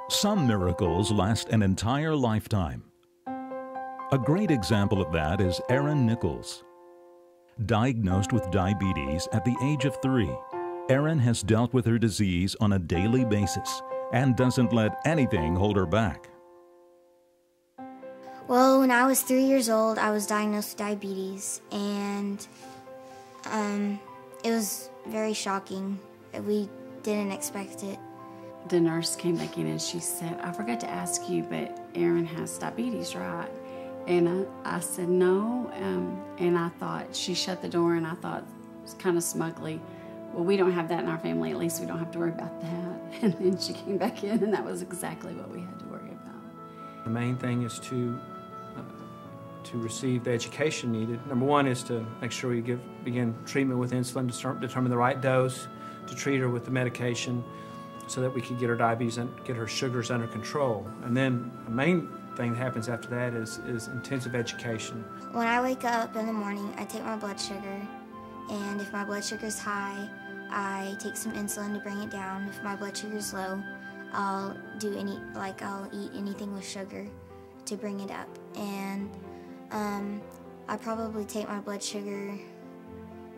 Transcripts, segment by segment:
Some miracles last an entire lifetime. A great example of that is Erin Nichols. Diagnosed with diabetes at the age of 3, Erin has dealt with her disease on a daily basis and doesn't let anything hold her back. Well, when I was 3 years old, I was diagnosed with diabetes, and it was very shocking. We didn't expect it. The nurse came back in and she said, "I forgot to ask you, but Erin has diabetes, right?" And I said, "No." And I thought, she shut the door, and I thought kind of smugly, "Well, we don't have that in our family. At least we don't have to worry about that." And then she came back in, and that was exactly what we had to worry about. The main thing is to receive the education needed. Number one is to make sure we begin treatment with insulin to determine the right dose to treat her with the medication so that we can get her diabetes and get her sugars under control. And then the main thing that happens after that is intensive education. When I wake up in the morning, I take my blood sugar, and if my blood sugar is high, I take some insulin to bring it down. If my blood sugar is low, I'll eat anything with sugar to bring it up. And I probably take my blood sugar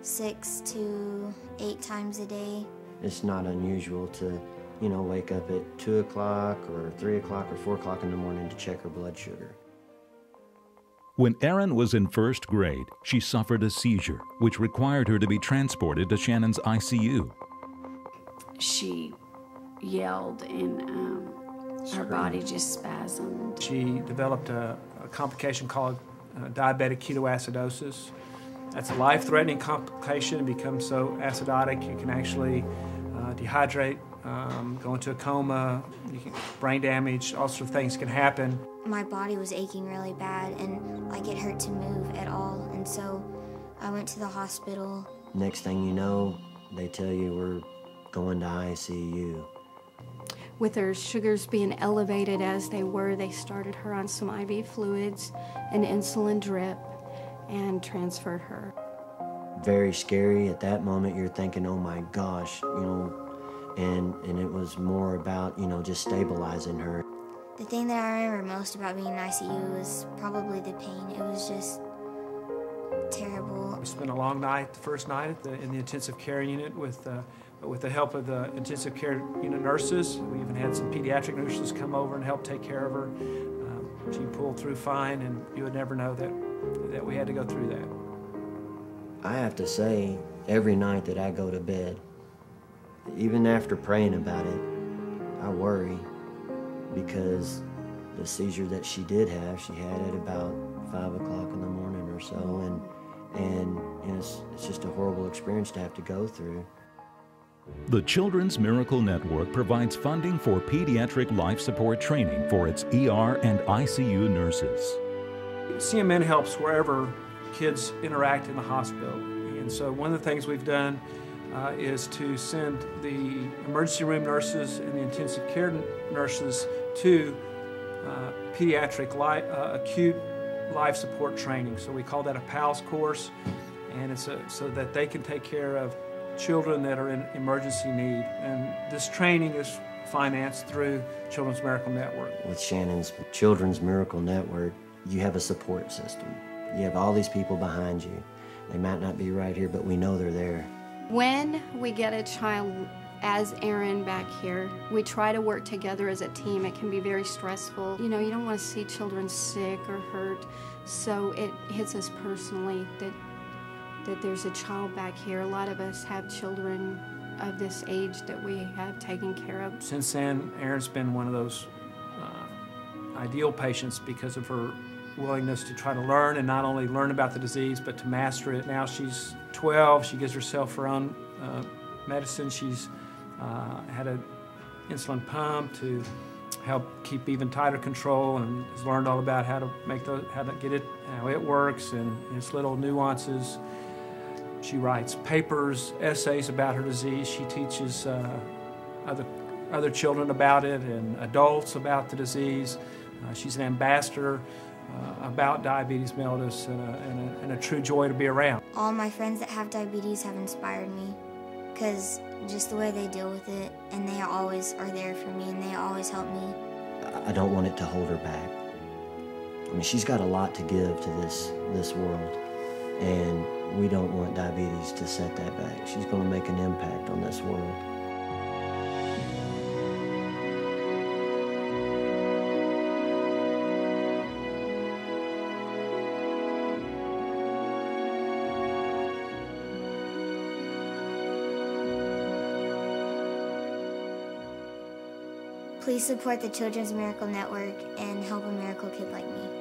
6 to 8 times a day. It's not unusual to, wake up at 2 o'clock or 3 o'clock or 4 o'clock in the morning to check her blood sugar. When Erin was in 1st grade, she suffered a seizure, which required her to be transported to Shannon's ICU. She yelled, and her body just spasmed. She developed a complication called diabetic ketoacidosis. That's a life-threatening complication. It becomes so acidotic you can actually dehydrate, go into a coma, brain damage, all sorts of things can happen. My body was aching really bad, and it hurt to move at all, and so I went to the hospital. Next thing you know, they tell you we're going to ICU. With her sugars being elevated as they were, they started her on some IV fluids, an insulin drip, and transferred her. Very scary. At that moment, you're thinking, oh my gosh, and it was more about, just stabilizing her. The thing that I remember most about being in ICU was probably the pain. It was just terrible. We spent a long night, the first night in the intensive care unit with the help of the intensive care unit nurses. We even had some pediatric nurses come over and help take care of her. She pulled through fine, and you would never know that we had to go through that. I have to say, every night that I go to bed, even after praying about it, I worry, because the seizure that she did have, she had it about 5 o'clock in the morning or so, and it's just a horrible experience to have to go through. The Children's Miracle Network provides funding for pediatric life support training for its ER and ICU nurses. CMN helps wherever kids interact in the hospital. And so one of the things we've done is to send the emergency room nurses and the intensive care nurses to pediatric acute life support training. So we call that a PALS course, and it's so that they can take care of children that are in emergency need. And this training is financed through Children's Miracle Network. With Shannon's Children's Miracle Network, you have a support system. You have all these people behind you. They might not be right here, but we know they're there. When we get a child as Erin back here, we try to work together as a team. It can be very stressful. You don't want to see children sick or hurt, so it hits us personally that there's a child back here. A lot of us have children of this age that we have taken care of. Since then, Erin's been one of those ideal patients because of her willingness to try to learn, and not only learn about the disease, but to master it. Now she's 12, she gives herself her own medicine. She's had an insulin pump to help keep even tighter control, and has learned all about how to get it, how it works, and its little nuances. She writes papers, essays about her disease. She teaches other children about it and adults about the disease. She's an ambassador about diabetes mellitus, and a true joy to be around. All my friends that have diabetes have inspired me, because just the way they deal with it, and they always are there for me, and they always help me. I don't want it to hold her back. I mean, she's got a lot to give to this world, and we don't want diabetes to set that back. She's going to make an impact on this world. Please support the Children's Miracle Network and help a miracle kid like me.